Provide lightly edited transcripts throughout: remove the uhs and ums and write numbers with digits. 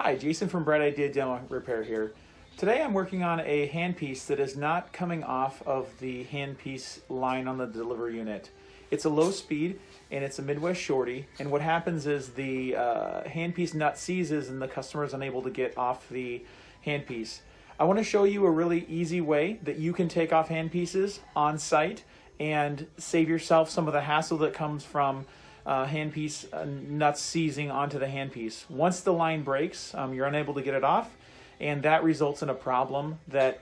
Hi, Jason from Bright Idea Demo Repair here. Today I'm working on a handpiece that is not coming off of the handpiece line on the delivery unit. It's a low speed and it's a Midwest shorty, and what happens is the handpiece nut seizes and the customer is unable to get off the handpiece. I want to show you a really easy way that you can take off handpieces on site and save yourself some of the hassle that comes from handpiece nuts seizing onto the handpiece. Once the line breaks, you're unable to get it off, and that results in a problem that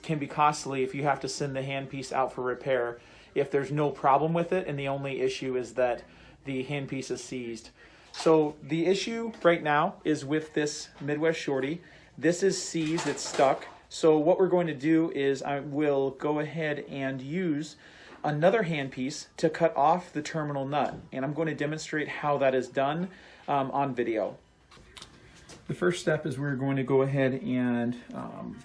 can be costly if you have to send the handpiece out for repair if there's no problem with it and the only issue is that the handpiece is seized. So the issue right now is with this Midwest shorty. This is seized, it's stuck. So what we're going to do is I will go ahead and use another handpiece to cut off the terminal nut, and I'm going to demonstrate how that is done on video. The first step is we're going to go ahead and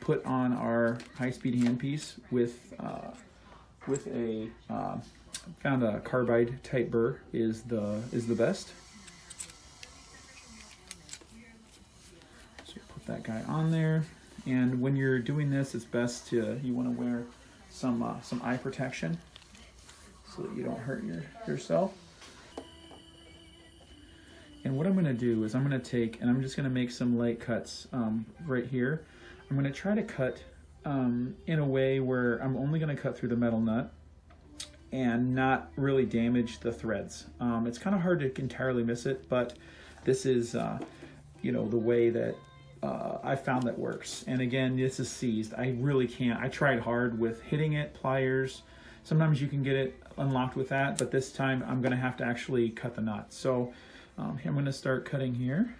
put on our high-speed handpiece with a found a carbide type burr is the best. So put that guy on there, and when you're doing this, it's best you want to wear some eye protection, so that you don't hurt yourself. And what I'm going to do is I'm going to take, and I'm just going to make some light cuts right here. I'm going to try to cut in a way where I'm only going to cut through the metal nut and not really damage the threads. It's kind of hard to entirely miss it, but this is the way that I found that works. And again, this is seized. I really can't. I tried hard with hitting it, pliers. Sometimes you can get it unlocked with that, but this time I'm going to have to actually cut the nut. So I'm going to start cutting here.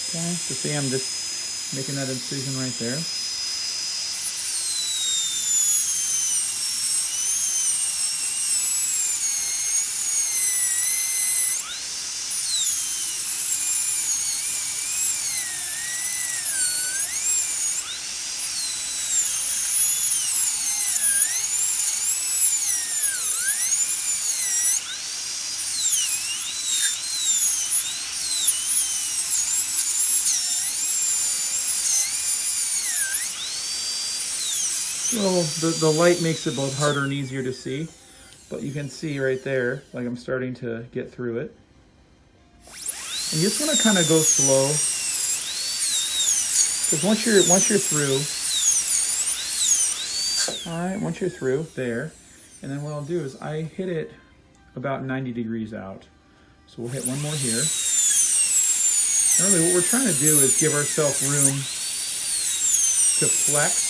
Okay, so see, I'm just making that incision right there. Well, the light makes it both harder and easier to see, but you can see right there, like I'm starting to get through it. And you just want to kind of go slow, because once you're through, all right, once you're through there, and then what I'll do is I hit it about 90 degrees out. So we'll hit one more here. And really what we're trying to do is give ourselves room to flex.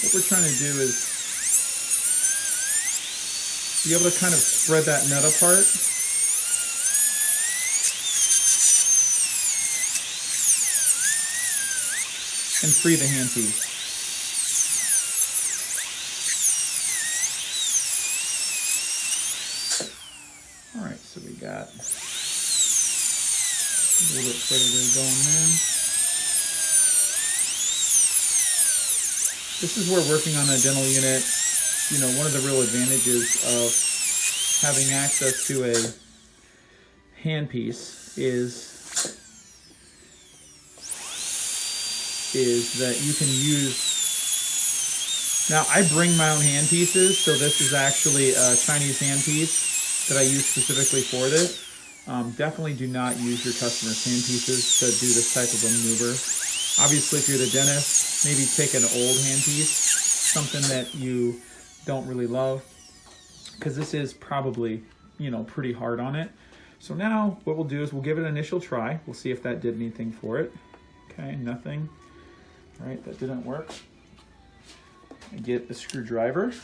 What we're trying to do is be able to kind of spread that nut apart. And free the handpiece. All right, so we got a little bit further going there. This is where working on a dental unit, one of the real advantages of having access to a handpiece is that you can use. Now, I bring my own handpieces, so this is actually a Chinese handpiece that I use specifically for this. Definitely do not use your customer's handpieces to do this type of a maneuver. Obviously, if you're the dentist, maybe take an old handpiece, something that you don't really love, because this is probably, pretty hard on it. So now what we'll do is we'll give it an initial try. We'll see if that did anything for it. Okay, nothing. All right, that didn't work. I get a screwdriver.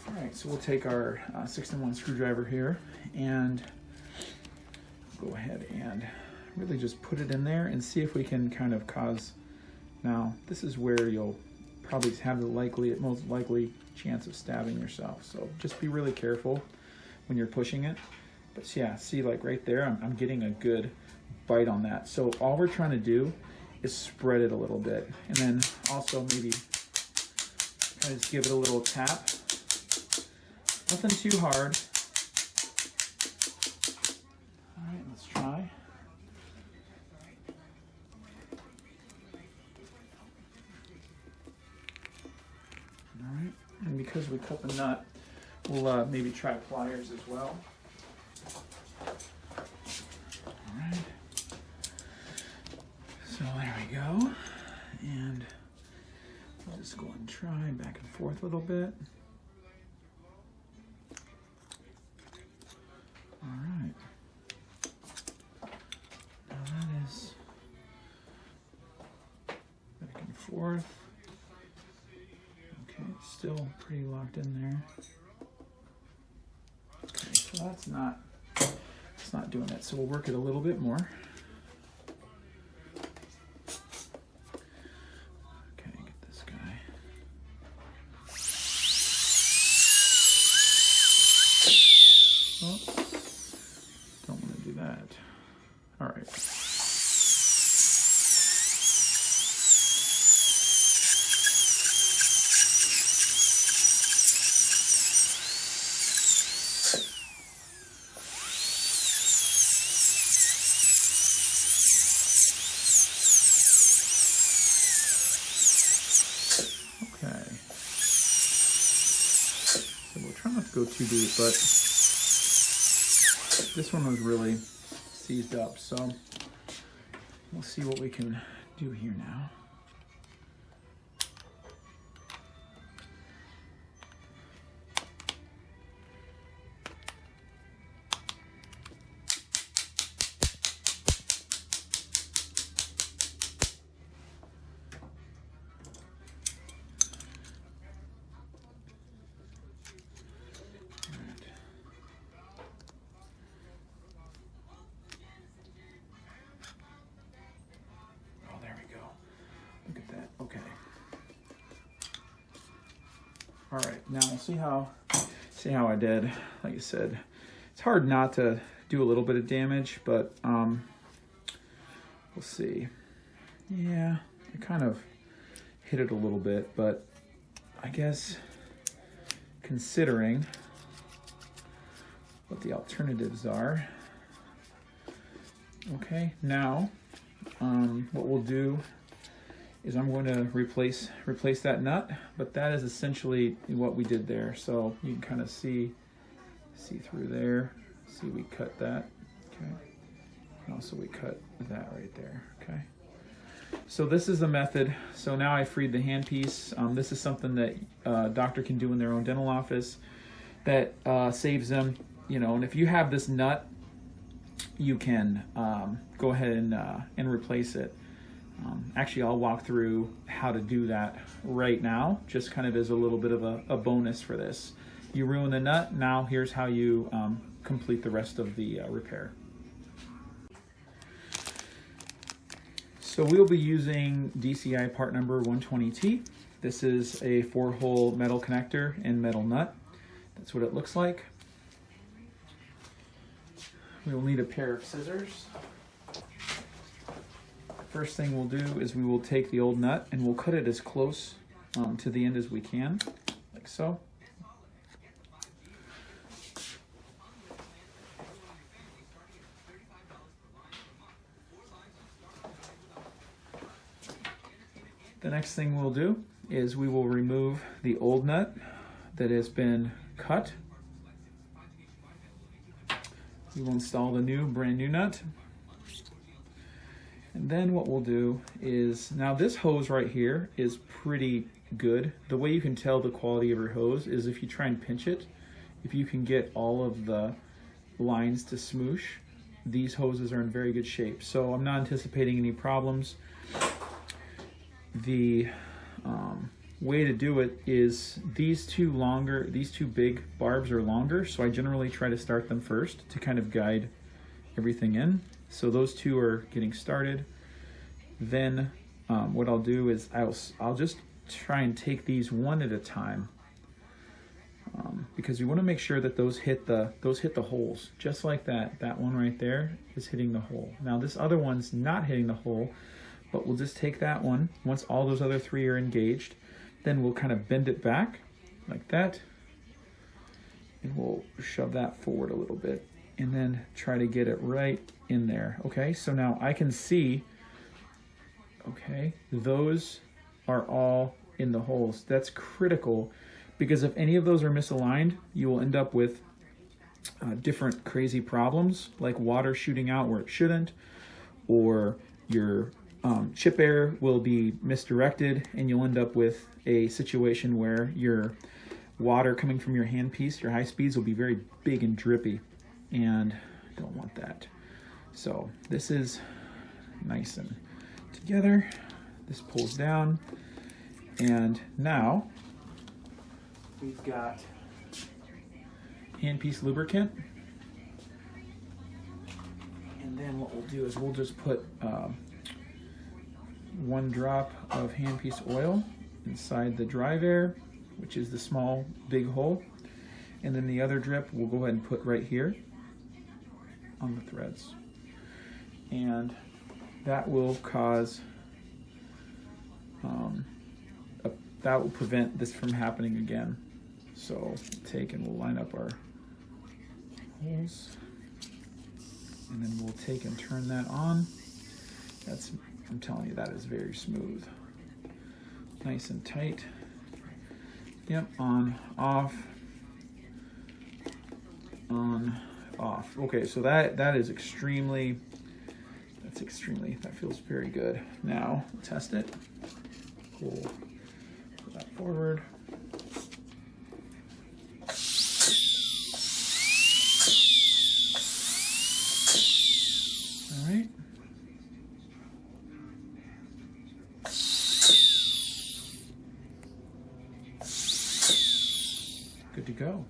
All right, so we'll take our 6-in-1 screwdriver here and go ahead and really just put it in there and see if we can kind of cause. Now, this is where you'll probably have the most likely chance of stabbing yourself. So just be really careful when you're pushing it. But yeah, see, like right there, I'm getting a good bite on that. So all we're trying to do is spread it a little bit, and then also maybe kind of just give it a little tap. Nothing too hard. All right, let's try. All right, and because we cut the nut, we'll maybe try pliers as well. All right. So there we go. And I'll just go and try back and forth a little bit. All right. Now that is back and forth. Okay, it's still pretty locked in there. Okay, so it's not doing it. So we'll work it a little bit more. Okay, get this guy. Oh, don't want to do that. All right. Okay. So we'll try not to go too deep, but this one was really seized up, so we'll see what we can do here now. All right, now see how I did. Like I said, it's hard not to do a little bit of damage, but we'll see. Yeah, I kind of hit it a little bit, but I guess considering what the alternatives are. Okay, now what we'll do is I'm going to replace that nut, but that is essentially what we did there. So you can kind of see through there. See, we cut that, okay? And also we cut that right there, okay? So this is the method. So now I freed the handpiece. This is something that a doctor can do in their own dental office that saves them, you know, and if you have this nut, you can go ahead and replace it. Actually, I'll walk through how to do that right now, just kind of as a little bit of a bonus for this. You ruin the nut, now here's how you complete the rest of the repair. So we'll be using DCI part number 120T. This is a 4-hole metal connector and metal nut. That's what it looks like. We will need a pair of scissors. First thing we'll do is we will take the old nut and we'll cut it as close to the end as we can, like so. The next thing we'll do is we will remove the old nut that has been cut. We will install the brand new nut. And then what we'll do is, now this hose right here is pretty good. The way you can tell the quality of your hose is if you try and pinch it. If you can get all of the lines to smoosh, these hoses are in very good shape. So I'm not anticipating any problems. The way to do it is these two big barbs are longer, so I generally try to start them first to kind of guide everything in. So those two are getting started. Then what I'll do is I'll just try and take these one at a time, because we want to make sure that those hit the holes, just like that. That one right there is hitting the hole. Now this other one's not hitting the hole, but we'll just take that one. Once all those other three are engaged, then we'll kind of bend it back like that, and we'll shove that forward a little bit, and then try to get it right in there. Okay, so now I can see, okay, those are all in the holes. That's critical, because if any of those are misaligned, you will end up with different crazy problems, like water shooting out where it shouldn't, or your chip air will be misdirected, and you'll end up with a situation where your water coming from your handpiece, your high speeds, will be very big and drippy, and don't want that. So this is nice and together. This pulls down, and now we've got handpiece lubricant. And then what we'll do is we'll just put 1 drop of handpiece oil inside the drive air, which is the small big hole, and then the other drip we'll go ahead and put right here on the threads, and that will cause that will prevent this from happening again. So take and we'll line up our holes, and then we'll take and turn that on. That's, I'm telling you, that is very smooth, nice and tight. Yep, on, off, on, off. Okay, so that is extremely, that feels very good. Now, test it. Pull that forward. All right. Good to go.